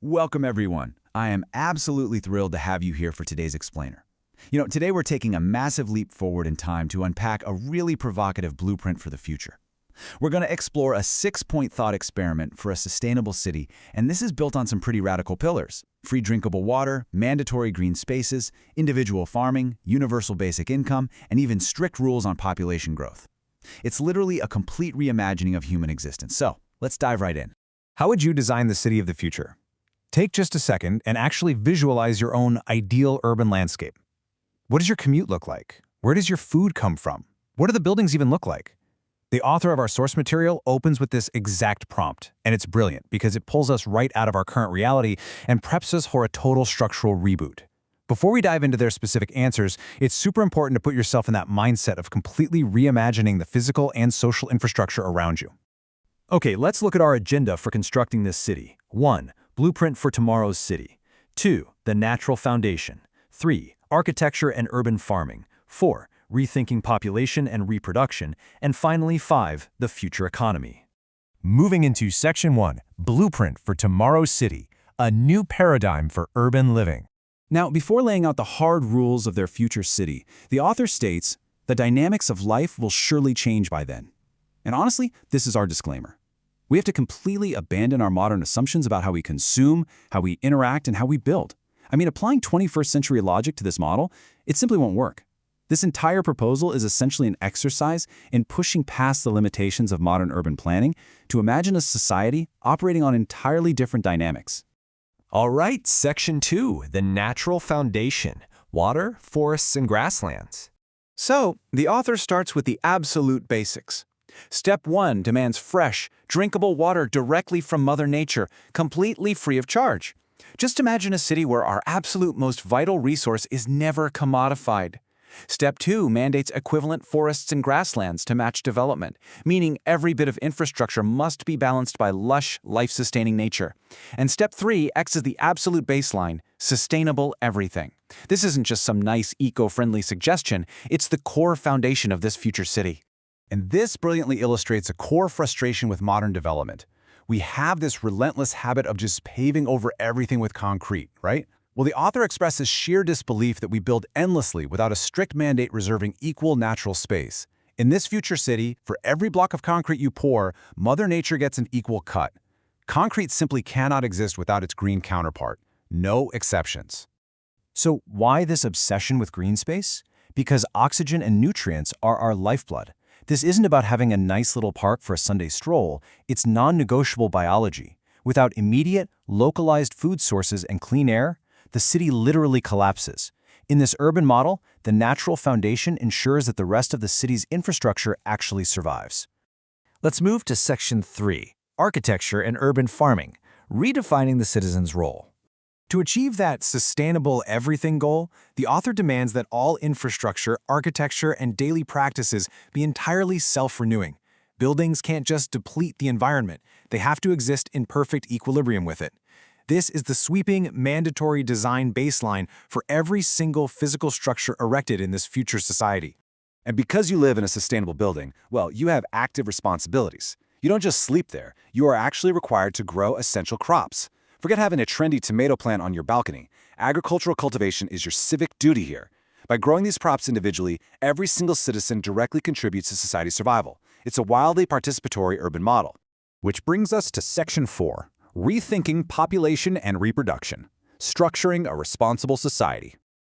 Welcome, everyone. I am absolutely thrilled to have you here for today's explainer. Today we're taking a massive leap forward in time to unpack a really provocative blueprint for the future. We're going to explore a six-point thought experiment for a sustainable city, and this is built on some pretty radical pillars: free drinkable water, mandatory green spaces, individual farming, universal basic income, and even strict rules on population growth. It's literally a complete reimagining of human existence. So, let's dive right in. How would you design the city of the future? Take just a second and actually visualize your own ideal urban landscape. What does your commute look like? Where does your food come from? What do the buildings even look like? The author of our source material opens with this exact prompt, and it's brilliant because it pulls us right out of our current reality and preps us for a total structural reboot. Before we dive into their specific answers, it's super important to put yourself in that mindset of completely reimagining the physical and social infrastructure around you. Okay, let's look at our agenda for constructing this city. 1. Blueprint for tomorrow's city. 2. The natural foundation. 3. Architecture and urban farming. 4. Rethinking population and reproduction. And finally, 5. The future economy. Moving into Section 1, Blueprint for Tomorrow's City, a new paradigm for urban living. Now, before laying out the hard rules of their future city, the author states, the dynamics of life will surely change by then. And honestly, this is our disclaimer. We have to completely abandon our modern assumptions about how we consume, how we interact, and how we build. Applying 21st century logic to this model, it simply won't work. This entire proposal is essentially an exercise in pushing past the limitations of modern urban planning to imagine a society operating on entirely different dynamics. All right, Section 2, the natural foundation, water, forests, and grasslands. So, the author starts with the absolute basics. Step 1 demands fresh, drinkable water directly from Mother Nature, completely free of charge. Just imagine a city where our absolute most vital resource is never commodified. Step 2 mandates equivalent forests and grasslands to match development, meaning every bit of infrastructure must be balanced by lush, life-sustaining nature. And Step 3 acts as the absolute baseline: sustainable everything. This isn't just some nice eco-friendly suggestion, it's the core foundation of this future city. And this brilliantly illustrates a core frustration with modern development. We have this relentless habit of just paving over everything with concrete, right? Well, the author expresses sheer disbelief that we build endlessly without a strict mandate reserving equal natural space. In this future city, for every block of concrete you pour, Mother Nature gets an equal cut. Concrete simply cannot exist without its green counterpart. No exceptions. So why this obsession with green space? Because oxygen and nutrients are our lifeblood. This isn't about having a nice little park for a Sunday stroll. It's non-negotiable biology. Without immediate, localized food sources and clean air, the city literally collapses. In this urban model, the natural foundation ensures that the rest of the city's infrastructure actually survives. Let's move to Section 3, Architecture and Urban Farming, redefining the citizen's role. To achieve that sustainable everything goal, the author demands that all infrastructure, architecture, and daily practices be entirely self-renewing. Buildings can't just deplete the environment, they have to exist in perfect equilibrium with it. This is the sweeping, mandatory design baseline for every single physical structure erected in this future society. And because you live in a sustainable building, well, you have active responsibilities. You don't just sleep there, you are actually required to grow essential crops. Forget having a trendy tomato plant on your balcony. Agricultural cultivation is your civic duty here. By growing these crops individually, every single citizen directly contributes to society's survival. It's a wildly participatory urban model. Which brings us to Section 4, Rethinking Population and Reproduction, Structuring a Responsible Society.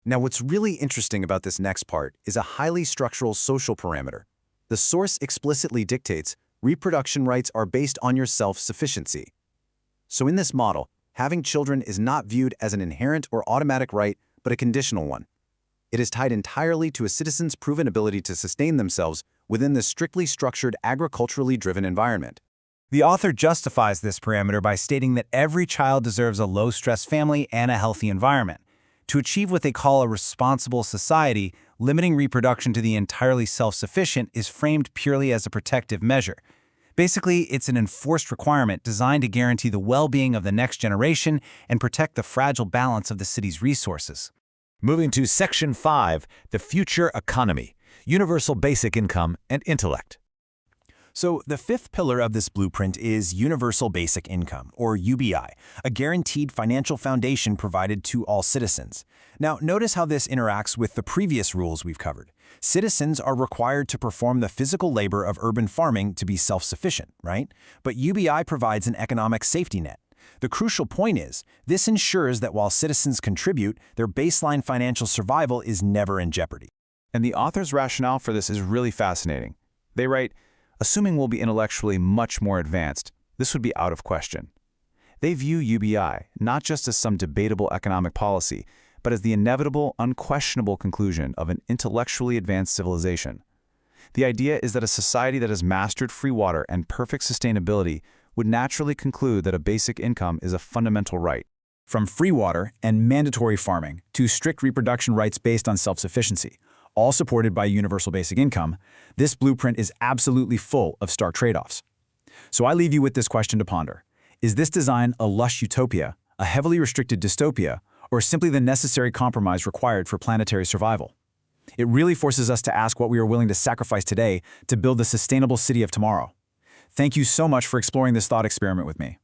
Now, what's really interesting about this next part is a highly structural social parameter. The source explicitly dictates reproduction rights are based on your self-sufficiency. So in this model, having children is not viewed as an inherent or automatic right, but a conditional one. It is tied entirely to a citizen's proven ability to sustain themselves within the strictly structured, agriculturally driven environment. The author justifies this parameter by stating that every child deserves a low-stress family and a healthy environment. To achieve what they call a responsible society, limiting reproduction to the entirely self-sufficient is framed purely as a protective measure. Basically, it's an enforced requirement designed to guarantee the well-being of the next generation and protect the fragile balance of the city's resources. Moving to Section 5, the future economy, universal basic income and intellect. So the fifth pillar of this blueprint is Universal Basic Income, or UBI, a guaranteed financial foundation provided to all citizens. Now, notice how this interacts with the previous rules we've covered. Citizens are required to perform the physical labor of urban farming to be self-sufficient, right? But UBI provides an economic safety net. The crucial point is, this ensures that while citizens contribute, their baseline financial survival is never in jeopardy. And the author's rationale for this is really fascinating. They write, assuming we'll be intellectually much more advanced, this would be out of question. They view UBI not just as some debatable economic policy, but as the inevitable, unquestionable conclusion of an intellectually advanced civilization. The idea is that a society that has mastered free water and perfect sustainability would naturally conclude that a basic income is a fundamental right. From free water and mandatory farming to strict reproduction rights based on self-sufficiency, all supported by universal basic income, this blueprint is absolutely full of stark trade-offs. So I leave you with this question to ponder. Is this design a lush utopia, a heavily restricted dystopia, or simply the necessary compromise required for planetary survival? It really forces us to ask what we are willing to sacrifice today to build the sustainable city of tomorrow. Thank you so much for exploring this thought experiment with me.